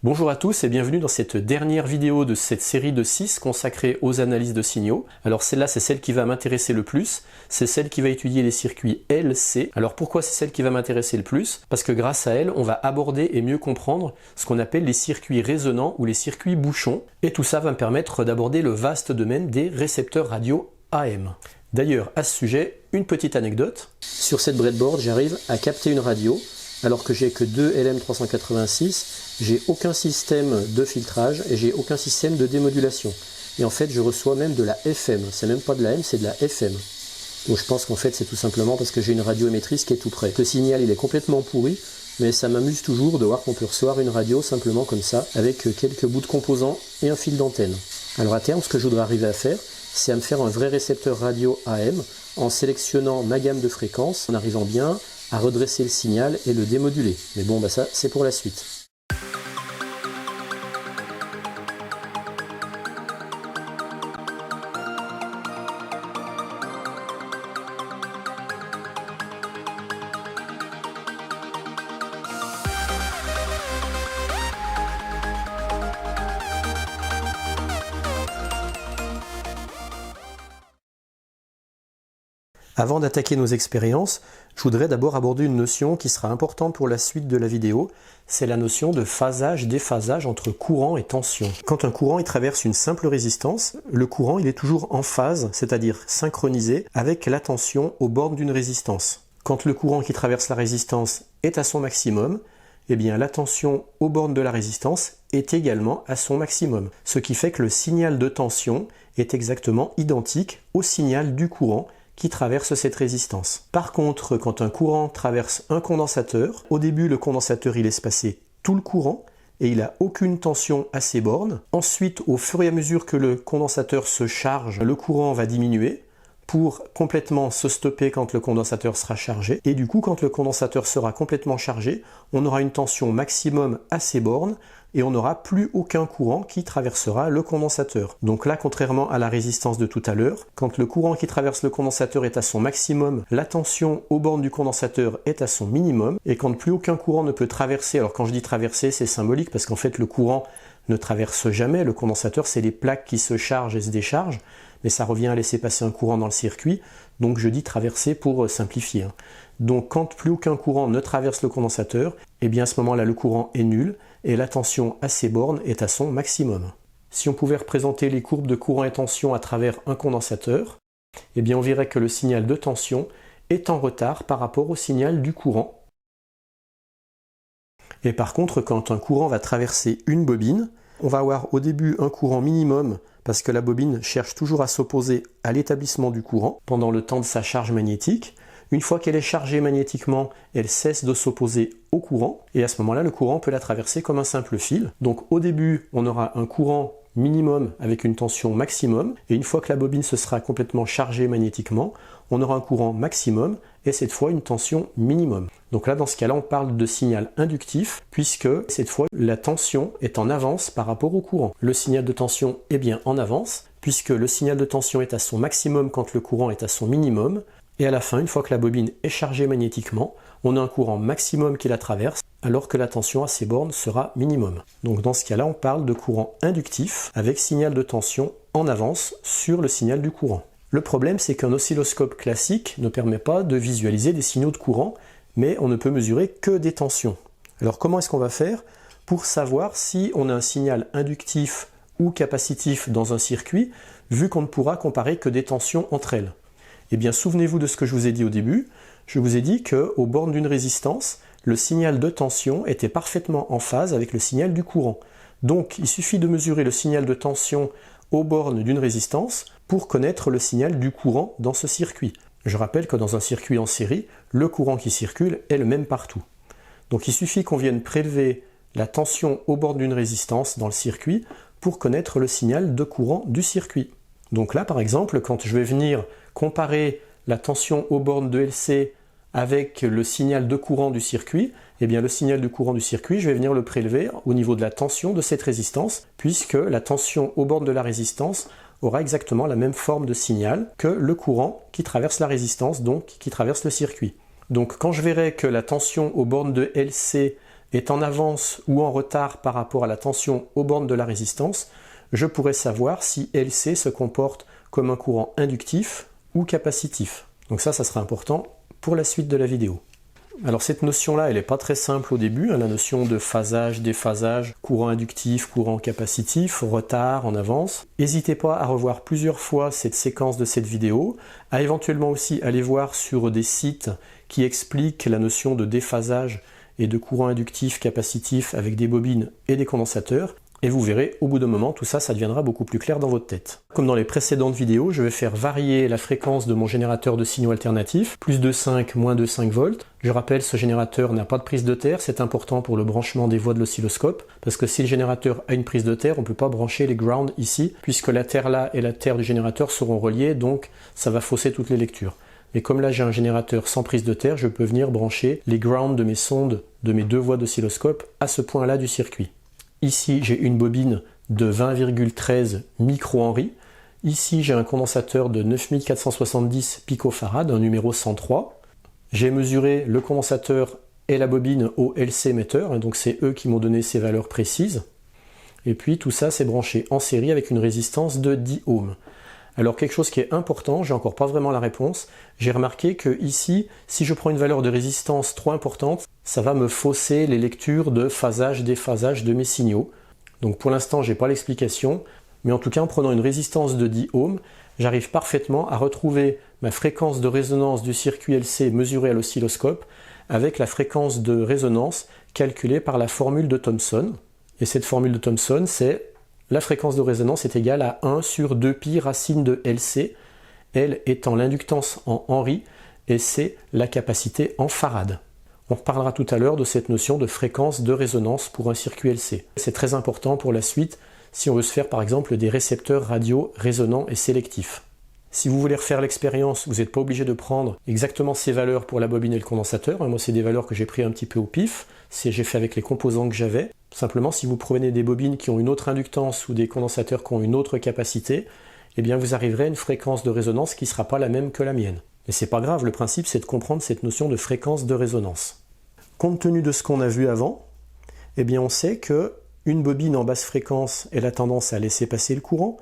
Bonjour à tous et bienvenue dans cette dernière vidéo de cette série de 6 consacrée aux analyses de signaux. Alors celle-là, c'est celle qui va m'intéresser le plus, c'est celle qui va étudier les circuits LC. Alors pourquoi c'est celle qui va m'intéresser le plus? Parce que grâce à elle, on va aborder et mieux comprendre ce qu'on appelle les circuits résonants ou les circuits bouchons. Et tout ça va me permettre d'aborder le vaste domaine des récepteurs radio AM. D'ailleurs, à ce sujet, une petite anecdote. Sur cette breadboard, j'arrive à capter une radio, alors que j'ai que deux LM386, j'ai aucun système de filtrage et j'ai aucun système de démodulation. Et en fait, je reçois même de la FM. C'est même pas de la M, c'est de la FM. Donc je pense qu'en fait, c'est tout simplement parce que j'ai une radio émettrice qui est tout près. Le signal, il est complètement pourri, mais ça m'amuse toujours de voir qu'on peut recevoir une radio simplement comme ça, avec quelques bouts de composants et un fil d'antenne. Alors à terme, ce que je voudrais arriver à faire, c'est à me faire un vrai récepteur radio AM en sélectionnant ma gamme de fréquences, en arrivant bien à redresser le signal et le démoduler. Mais bon, ça, c'est pour la suite. Avant d'attaquer nos expériences, je voudrais d'abord aborder une notion qui sera importante pour la suite de la vidéo, c'est la notion de phasage-déphasage entre courant et tension. Quand un courant il traverse une simple résistance, le courant il est toujours en phase, c'est-à-dire synchronisé avec la tension aux bornes d'une résistance. Quand le courant qui traverse la résistance est à son maximum, eh bien la tension aux bornes de la résistance est également à son maximum. Ce qui fait que le signal de tension est exactement identique au signal du courant qui traverse cette résistance. Par contre, quand un courant traverse un condensateur, au début le condensateur il laisse passer tout le courant et il n'a aucune tension à ses bornes. Ensuite, au fur et à mesure que le condensateur se charge, le courant va diminuer pour complètement se stopper quand le condensateur sera chargé. Et du coup, quand le condensateur sera complètement chargé, on aura une tension maximum à ses bornes et on n'aura plus aucun courant qui traversera le condensateur. Donc là, contrairement à la résistance de tout à l'heure, quand le courant qui traverse le condensateur est à son maximum, la tension aux bornes du condensateur est à son minimum, et quand plus aucun courant ne peut traverser, alors quand je dis traverser, c'est symbolique parce qu'en fait le courant ne traverse jamais, le condensateur c'est les plaques qui se chargent et se déchargent, mais ça revient à laisser passer un courant dans le circuit, donc je dis traverser pour simplifier. Donc quand plus aucun courant ne traverse le condensateur, eh bien à ce moment-là le courant est nul et la tension à ses bornes est à son maximum. Si on pouvait représenter les courbes de courant et tension à travers un condensateur, eh bien on verrait que le signal de tension est en retard par rapport au signal du courant. Et par contre, quand un courant va traverser une bobine, on va avoir au début un courant minimum parce que la bobine cherche toujours à s'opposer à l'établissement du courant pendant le temps de sa charge magnétique. Une fois qu'elle est chargée magnétiquement, elle cesse de s'opposer au courant et à ce moment-là, le courant peut la traverser comme un simple fil. Donc au début, on aura un courant minimum avec une tension maximum et une fois que la bobine se sera complètement chargée magnétiquement, on aura un courant maximum et cette fois une tension minimum. Donc là, dans ce cas-là, on parle de signal inductif puisque cette fois, la tension est en avance par rapport au courant. Le signal de tension est bien en avance puisque le signal de tension est à son maximum quand le courant est à son minimum. Et à la fin, une fois que la bobine est chargée magnétiquement, on a un courant maximum qui la traverse, alors que la tension à ses bornes sera minimum. Donc dans ce cas-là, on parle de courant inductif avec signal de tension en avance sur le signal du courant. Le problème, c'est qu'un oscilloscope classique ne permet pas de visualiser des signaux de courant, mais on ne peut mesurer que des tensions. Alors comment est-ce qu'on va faire pour savoir si on a un signal inductif ou capacitif dans un circuit, vu qu'on ne pourra comparer que des tensions entre elles? Eh bien, souvenez-vous de ce que je vous ai dit au début. Je vous ai dit qu'aux bornes d'une résistance, le signal de tension était parfaitement en phase avec le signal du courant. Donc, il suffit de mesurer le signal de tension aux bornes d'une résistance pour connaître le signal du courant dans ce circuit. Je rappelle que dans un circuit en série, le courant qui circule est le même partout. Donc, il suffit qu'on vienne prélever la tension aux bornes d'une résistance dans le circuit pour connaître le signal de courant du circuit. Donc là, par exemple, quand je vais venir comparer la tension aux bornes de LC avec le signal de courant du circuit, eh bien le signal de courant du circuit, je vais venir le prélever au niveau de la tension de cette résistance, puisque la tension aux bornes de la résistance aura exactement la même forme de signal que le courant qui traverse la résistance, donc qui traverse le circuit. Donc quand je verrai que la tension aux bornes de LC est en avance ou en retard par rapport à la tension aux bornes de la résistance, je pourrais savoir si LC se comporte comme un courant inductif ou capacitif. Donc ça sera important pour la suite de la vidéo. Alors cette notion-là, elle n'est pas très simple au début, hein, la notion de phasage, déphasage, courant inductif, courant capacitif, retard, en avance. N'hésitez pas à revoir plusieurs fois cette séquence de cette vidéo, à éventuellement aussi aller voir sur des sites qui expliquent la notion de déphasage et de courant inductif, capacitif avec des bobines et des condensateurs. Et vous verrez, au bout d'un moment, tout ça, ça deviendra beaucoup plus clair dans votre tête. Comme dans les précédentes vidéos, je vais faire varier la fréquence de mon générateur de signaux alternatifs, plus de 5, moins de 5 volts. Je rappelle, ce générateur n'a pas de prise de terre, c'est important pour le branchement des voies de l'oscilloscope, parce que si le générateur a une prise de terre, on ne peut pas brancher les grounds ici, puisque la terre là et la terre du générateur seront reliées, donc ça va fausser toutes les lectures. Mais comme là j'ai un générateur sans prise de terre, je peux venir brancher les grounds de mes sondes, de mes deux voies d'oscilloscope, à ce point-là du circuit. Ici, j'ai une bobine de 20,13 microhenry. Ici, j'ai un condensateur de 9470 picofarad, un numéro 103. J'ai mesuré le condensateur et la bobine au LC émetteur, donc c'est eux qui m'ont donné ces valeurs précises. Et puis tout ça, c'est branché en série avec une résistance de 10 ohms. Alors quelque chose qui est important, j'ai encore pas vraiment la réponse, j'ai remarqué que ici, si je prends une valeur de résistance trop importante, ça va me fausser les lectures de phasage, déphasage de mes signaux. Donc pour l'instant, j'ai pas l'explication, mais en tout cas en prenant une résistance de 10 ohms, j'arrive parfaitement à retrouver ma fréquence de résonance du circuit LC mesurée à l'oscilloscope avec la fréquence de résonance calculée par la formule de Thomson. Et cette formule de Thomson, c'est la fréquence de résonance est égale à 1 sur 2pi racine de LC, L étant l'inductance en Henry et C la capacité en farad. On reparlera tout à l'heure de cette notion de fréquence de résonance pour un circuit LC. C'est très important pour la suite si on veut se faire par exemple des récepteurs radio résonants et sélectifs. Si vous voulez refaire l'expérience, vous n'êtes pas obligé de prendre exactement ces valeurs pour la bobine et le condensateur. Moi, c'est des valeurs que j'ai pris un petit peu au pif. J'ai fait avec les composants que j'avais. Simplement, si vous prenez des bobines qui ont une autre inductance ou des condensateurs qui ont une autre capacité, eh bien vous arriverez à une fréquence de résonance qui ne sera pas la même que la mienne. Mais c'est pas grave, le principe c'est de comprendre cette notion de fréquence de résonance. Compte tenu de ce qu'on a vu avant, eh bien on sait que une bobine en basse fréquence, elle a tendance à laisser passer le courant,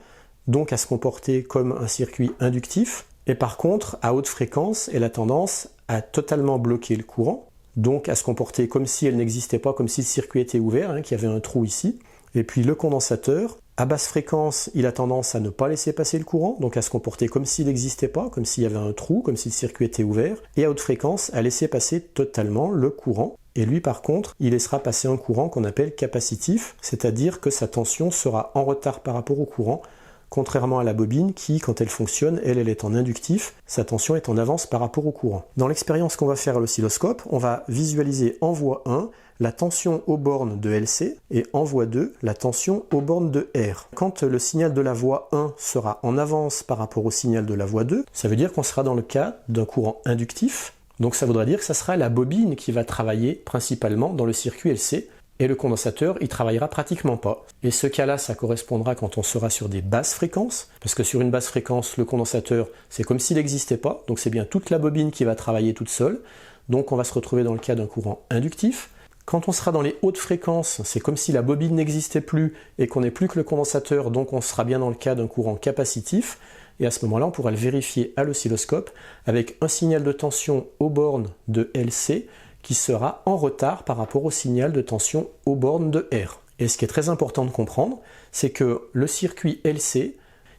donc à se comporter comme un circuit inductif, et par contre, à haute fréquence, elle a tendance à totalement bloquer le courant, donc à se comporter comme si elle n'existait pas, comme si le circuit était ouvert, qu'il y avait un trou ici. Et puis le condensateur, à basse fréquence, il a tendance à ne pas laisser passer le courant, donc à se comporter comme s'il n'existait pas, comme s'il y avait un trou, comme si le circuit était ouvert, et à haute fréquence, à laisser passer totalement le courant. Et lui, par contre, il laissera passer un courant qu'on appelle capacitif, c'est-à-dire que sa tension sera en retard par rapport au courant, contrairement à la bobine qui, quand elle fonctionne, elle est en inductif, sa tension est en avance par rapport au courant. Dans l'expérience qu'on va faire à l'oscilloscope, on va visualiser en voie 1 la tension aux bornes de LC et en voie 2 la tension aux bornes de R. Quand le signal de la voie 1 sera en avance par rapport au signal de la voie 2, ça veut dire qu'on sera dans le cas d'un courant inductif, donc ça voudra dire que ça sera la bobine qui va travailler principalement dans le circuit LC, et le condensateur, il travaillera pratiquement pas. Et ce cas-là, ça correspondra quand on sera sur des basses fréquences, parce que sur une basse fréquence, le condensateur, c'est comme s'il n'existait pas, donc c'est bien toute la bobine qui va travailler toute seule, donc on va se retrouver dans le cas d'un courant inductif. Quand on sera dans les hautes fréquences, c'est comme si la bobine n'existait plus et qu'on n'est plus que le condensateur, donc on sera bien dans le cas d'un courant capacitif, et à ce moment-là, on pourra le vérifier à l'oscilloscope avec un signal de tension aux bornes de LC, qui sera en retard par rapport au signal de tension aux bornes de R. Et ce qui est très important de comprendre, c'est que le circuit LC,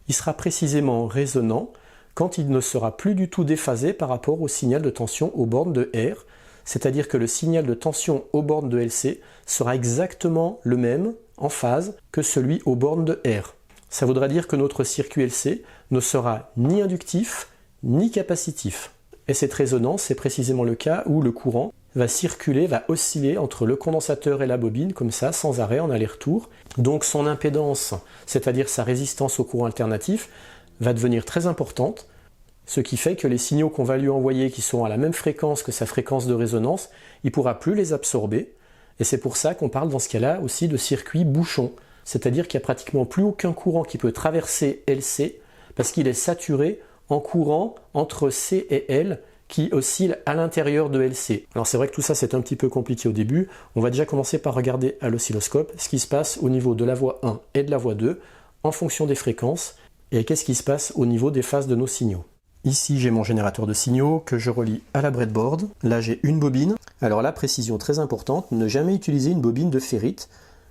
il sera précisément résonant quand il ne sera plus du tout déphasé par rapport au signal de tension aux bornes de R, c'est-à-dire que le signal de tension aux bornes de LC sera exactement le même en phase que celui aux bornes de R. Ça voudra dire que notre circuit LC ne sera ni inductif ni capacitif. Et cette résonance, c'est précisément le cas où le courant va circuler, va osciller entre le condensateur et la bobine, comme ça, sans arrêt, en aller-retour. Donc son impédance, c'est-à-dire sa résistance au courant alternatif, va devenir très importante, ce qui fait que les signaux qu'on va lui envoyer, qui sont à la même fréquence que sa fréquence de résonance, il ne pourra plus les absorber, et c'est pour ça qu'on parle dans ce cas-là aussi de circuit bouchon, c'est-à-dire qu'il n'y a pratiquement plus aucun courant qui peut traverser LC, parce qu'il est saturé en courant entre C et L, qui oscille à l'intérieur de LC. Alors c'est vrai que tout ça c'est un petit peu compliqué au début. On va déjà commencer par regarder à l'oscilloscope ce qui se passe au niveau de la voie 1 et de la voie 2 en fonction des fréquences et qu'est-ce qui se passe au niveau des phases de nos signaux. Ici j'ai mon générateur de signaux que je relie à la breadboard. Là j'ai une bobine. Alors là, précision très importante, ne jamais utiliser une bobine de ferrite.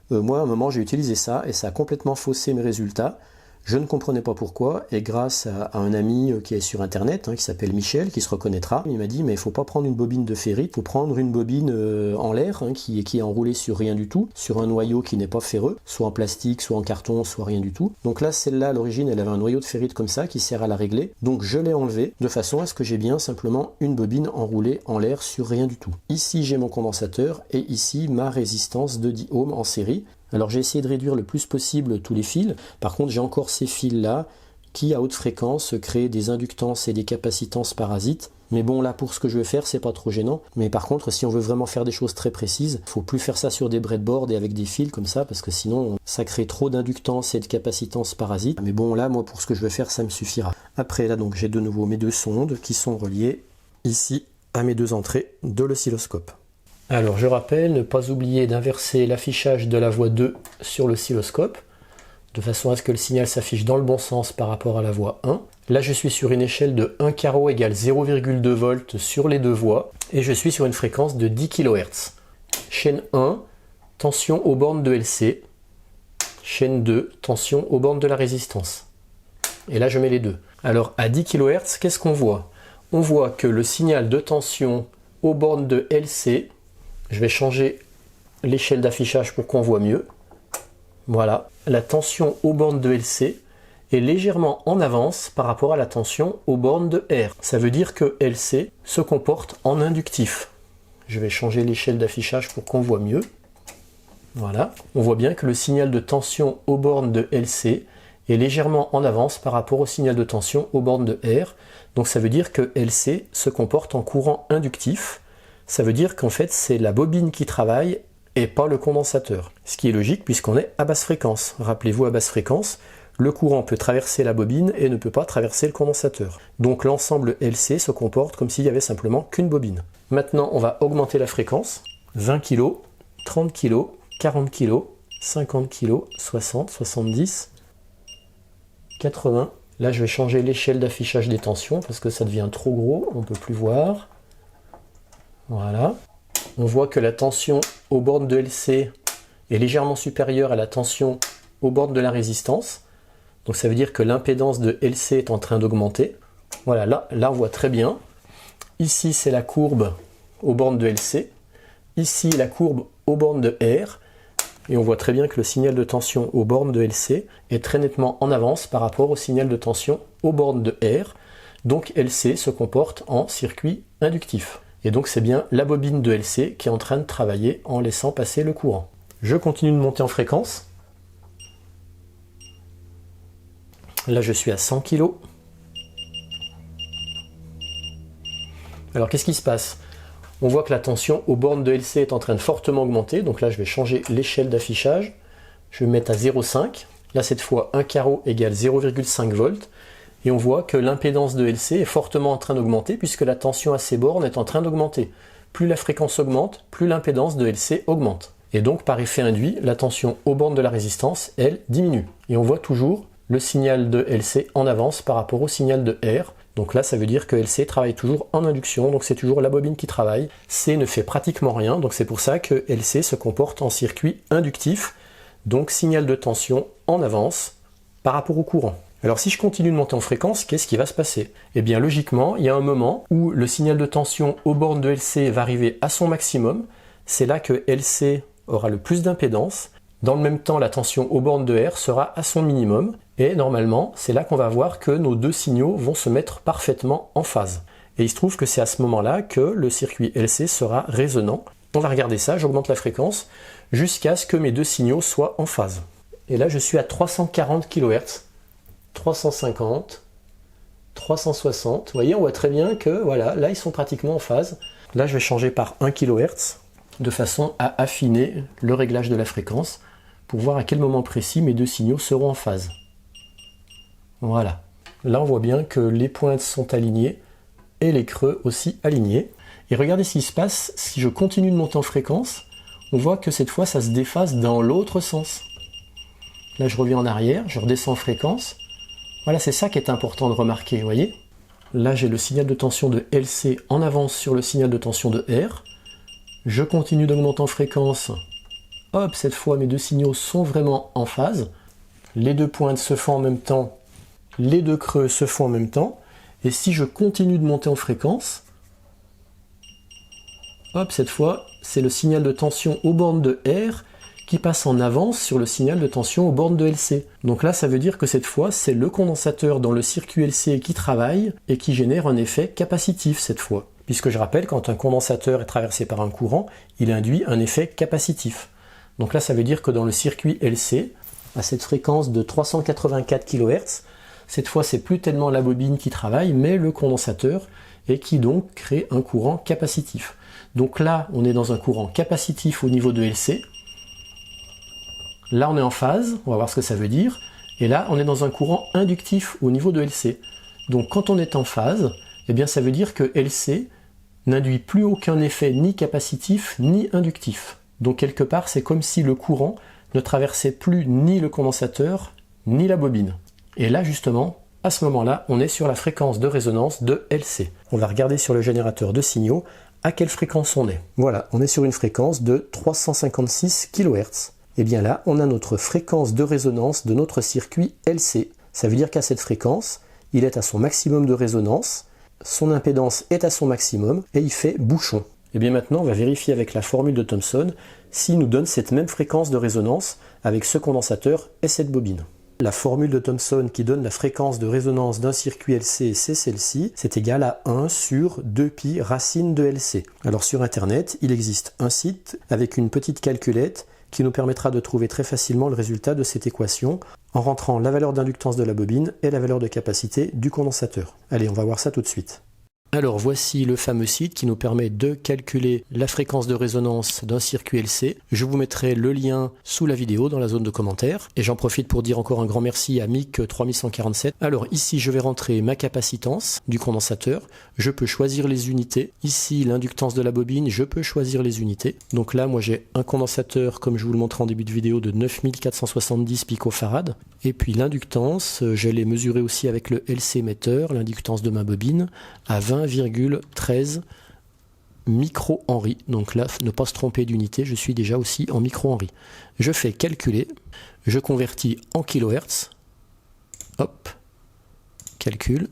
Moi à un moment j'ai utilisé ça et ça a complètement faussé mes résultats. Je ne comprenais pas pourquoi, et grâce à un ami qui est sur internet, qui s'appelle Michel, qui se reconnaîtra, il m'a dit mais il ne faut pas prendre une bobine de ferrite, il faut prendre une bobine en l'air, qui est enroulée sur rien du tout, sur un noyau qui n'est pas ferreux, soit en plastique, soit en carton, soit rien du tout. Donc là, celle-là, à l'origine, elle avait un noyau de ferrite comme ça, qui sert à la régler, donc je l'ai enlevé, de façon à ce que j'ai bien simplement une bobine enroulée en l'air sur rien du tout. Ici, j'ai mon condensateur, et ici, ma résistance de 10 ohms en série. Alors j'ai essayé de réduire le plus possible tous les fils, par contre j'ai encore ces fils là qui à haute fréquence créent des inductances et des capacitances parasites, mais bon là pour ce que je veux faire c'est pas trop gênant, mais par contre si on veut vraiment faire des choses très précises, faut plus faire ça sur des breadboards et avec des fils comme ça, parce que sinon ça crée trop d'inductances et de capacitances parasites, mais bon là moi pour ce que je veux faire ça me suffira. Après là donc j'ai de nouveau mes deux sondes qui sont reliées ici à mes deux entrées de l'oscilloscope. Alors je rappelle, ne pas oublier d'inverser l'affichage de la voie 2 sur l'oscilloscope, de façon à ce que le signal s'affiche dans le bon sens par rapport à la voie 1. Là je suis sur une échelle de 1 carreau égale 0,2 volts sur les deux voies, et je suis sur une fréquence de 10 kHz. Chaîne 1, tension aux bornes de LC. Chaîne 2, tension aux bornes de la résistance. Et là je mets les deux. Alors à 10 kHz, qu'est-ce qu'on voit? On voit que le signal de tension aux bornes de LC, je vais changer l'échelle d'affichage pour qu'on voit mieux. Voilà, la tension aux bornes de LC est légèrement en avance par rapport à la tension aux bornes de R. Ça veut dire que LC se comporte en inductif. Je vais changer l'échelle d'affichage pour qu'on voit mieux. Voilà, on voit bien que le signal de tension aux bornes de LC est légèrement en avance par rapport au signal de tension aux bornes de R. Donc ça veut dire que LC se comporte en courant inductif. Ça veut dire qu'en fait c'est la bobine qui travaille et pas le condensateur. Ce qui est logique puisqu'on est à basse fréquence. Rappelez-vous, à basse fréquence, le courant peut traverser la bobine et ne peut pas traverser le condensateur. Donc l'ensemble LC se comporte comme s'il y avait simplement qu'une bobine. Maintenant on va augmenter la fréquence. 20 kg, 30 kg, 40 kg, 50 kg, 60, 70, 80. Là je vais changer l'échelle d'affichage des tensions parce que ça devient trop gros, on ne peut plus voir. Voilà, on voit que la tension aux bornes de LC est légèrement supérieure à la tension aux bornes de la résistance. Donc ça veut dire que l'impédance de LC est en train d'augmenter. Voilà, là on voit très bien. Ici c'est la courbe aux bornes de LC. Ici la courbe aux bornes de R. Et on voit très bien que le signal de tension aux bornes de LC est très nettement en avance par rapport au signal de tension aux bornes de R. Donc LC se comporte en circuit inductif. Et donc c'est bien la bobine de LC qui est en train de travailler en laissant passer le courant. Je continue de monter en fréquence. Là je suis à 100 kg. Alors qu'est-ce qui se passe? On voit que la tension aux bornes de LC est en train de fortement augmenter. Donc là je vais changer l'échelle d'affichage. Je vais mettre à 0,5. Là cette fois 1 carreau égale 0,5 volts. Et on voit que l'impédance de LC est fortement en train d'augmenter puisque la tension à ces bornes est en train d'augmenter. Plus la fréquence augmente, plus l'impédance de LC augmente. Et donc par effet induit, la tension aux bornes de la résistance, elle, diminue. Et on voit toujours le signal de LC en avance par rapport au signal de R. Donc là ça veut dire que LC travaille toujours en induction, donc c'est toujours la bobine qui travaille. C ne fait pratiquement rien, donc c'est pour ça que LC se comporte en circuit inductif. Donc signal de tension en avance par rapport au courant. Alors si je continue de monter en fréquence, qu'est-ce qui va se passer? Eh bien logiquement, il y a un moment où le signal de tension aux bornes de LC va arriver à son maximum. C'est là que LC aura le plus d'impédance. Dans le même temps, la tension aux bornes de R sera à son minimum. Et normalement, c'est là qu'on va voir que nos deux signaux vont se mettre parfaitement en phase. Et il se trouve que c'est à ce moment-là que le circuit LC sera résonnant. On va regarder ça, j'augmente la fréquence jusqu'à ce que mes deux signaux soient en phase. Et là, je suis à 340 kHz. 350, 360, vous voyez on voit très bien que voilà, là ils sont pratiquement en phase. Là je vais changer par 1 kHz de façon à affiner le réglage de la fréquence pour voir à quel moment précis mes deux signaux seront en phase. Voilà, là on voit bien que les pointes sont alignées et les creux aussi alignés. Et regardez ce qui se passe, si je continue de monter en fréquence, on voit que cette fois ça se déphase dans l'autre sens. Là je reviens en arrière, je redescends en fréquence. Voilà, c'est ça qui est important de remarquer, vous voyez. Là j'ai le signal de tension de LC en avance sur le signal de tension de R. Je continue d'augmenter en fréquence. Hop, cette fois mes deux signaux sont vraiment en phase. Les deux pointes se font en même temps, les deux creux se font en même temps. Et si je continue de monter en fréquence, hop, cette fois, c'est le signal de tension aux bornes de R qui passe en avance sur le signal de tension aux bornes de LC. Donc là, ça veut dire que cette fois, c'est le condensateur dans le circuit LC qui travaille et qui génère un effet capacitif cette fois. Puisque je rappelle, quand un condensateur est traversé par un courant, il induit un effet capacitif. Donc là, ça veut dire que dans le circuit LC, à cette fréquence de 384 kHz, cette fois, c'est plus tellement la bobine qui travaille, mais le condensateur, et qui donc crée un courant capacitif. Donc là, on est dans un courant capacitif au niveau de LC. Là, on est en phase, on va voir ce que ça veut dire. Et là, on est dans un courant inductif au niveau de LC. Donc quand on est en phase, eh bien, ça veut dire que LC n'induit plus aucun effet ni capacitif ni inductif. Donc quelque part, c'est comme si le courant ne traversait plus ni le condensateur ni la bobine. Et là justement, à ce moment-là, on est sur la fréquence de résonance de LC. On va regarder sur le générateur de signaux à quelle fréquence on est. Voilà, on est sur une fréquence de 356 kHz. Et bien là, on a notre fréquence de résonance de notre circuit LC. Ça veut dire qu'à cette fréquence, il est à son maximum de résonance, son impédance est à son maximum et il fait bouchon. Et bien maintenant, on va vérifier avec la formule de Thomson s'il nous donne cette même fréquence de résonance avec ce condensateur et cette bobine. La formule de Thomson qui donne la fréquence de résonance d'un circuit LC, c'est celle-ci, c'est égal à 1 sur 2π racine de LC. Alors sur internet, il existe un site avec une petite calculette qui nous permettra de trouver très facilement le résultat de cette équation en rentrant la valeur d'inductance de la bobine et la valeur de capacité du condensateur. Allez, on va voir ça tout de suite. Alors voici le fameux site qui nous permet de calculer la fréquence de résonance d'un circuit LC. Je vous mettrai le lien sous la vidéo dans la zone de commentaires. Et j'en profite pour dire encore un grand merci à Mick3147. Alors ici je vais rentrer ma capacitance du condensateur. Je peux choisir les unités. Ici l'inductance de la bobine, je peux choisir les unités. Donc là moi j'ai un condensateur comme je vous le montrais en début de vidéo de 9470 picofarad. Et puis l'inductance, je l'ai mesuré aussi avec le LC metteur, l'inductance de ma bobine, à 20,13 micro-henry. Donc là, ne pas se tromper d'unité, je suis déjà aussi en micro-henry. Je fais calculer, je convertis en kHz, hop, calcul,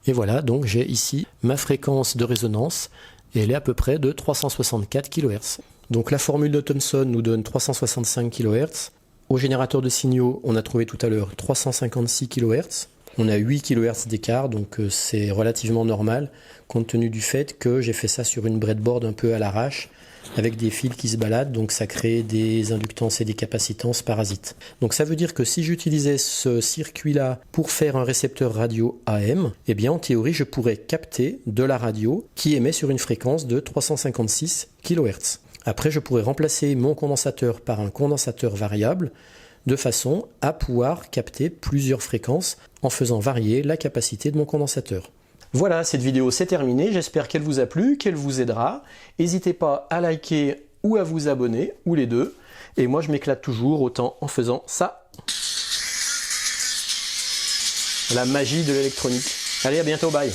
et voilà, donc j'ai ici ma fréquence de résonance, et elle est à peu près de 364 kHz. Donc la formule de Thomson nous donne 365 kHz. Au générateur de signaux, on a trouvé tout à l'heure 356 kHz. On a 8 kHz d'écart, donc c'est relativement normal, compte tenu du fait que j'ai fait ça sur une breadboard un peu à l'arrache, avec des fils qui se baladent, donc ça crée des inductances et des capacitances parasites. Donc ça veut dire que si j'utilisais ce circuit-là pour faire un récepteur radio AM, eh bien en théorie je pourrais capter de la radio qui émet sur une fréquence de 356 kHz. Après, je pourrais remplacer mon condensateur par un condensateur variable de façon à pouvoir capter plusieurs fréquences en faisant varier la capacité de mon condensateur. Voilà, cette vidéo c'est terminé. J'espère qu'elle vous a plu, qu'elle vous aidera. N'hésitez pas à liker ou à vous abonner, ou les deux. Et moi, je m'éclate toujours autant en faisant ça. La magie de l'électronique. Allez, à bientôt, bye.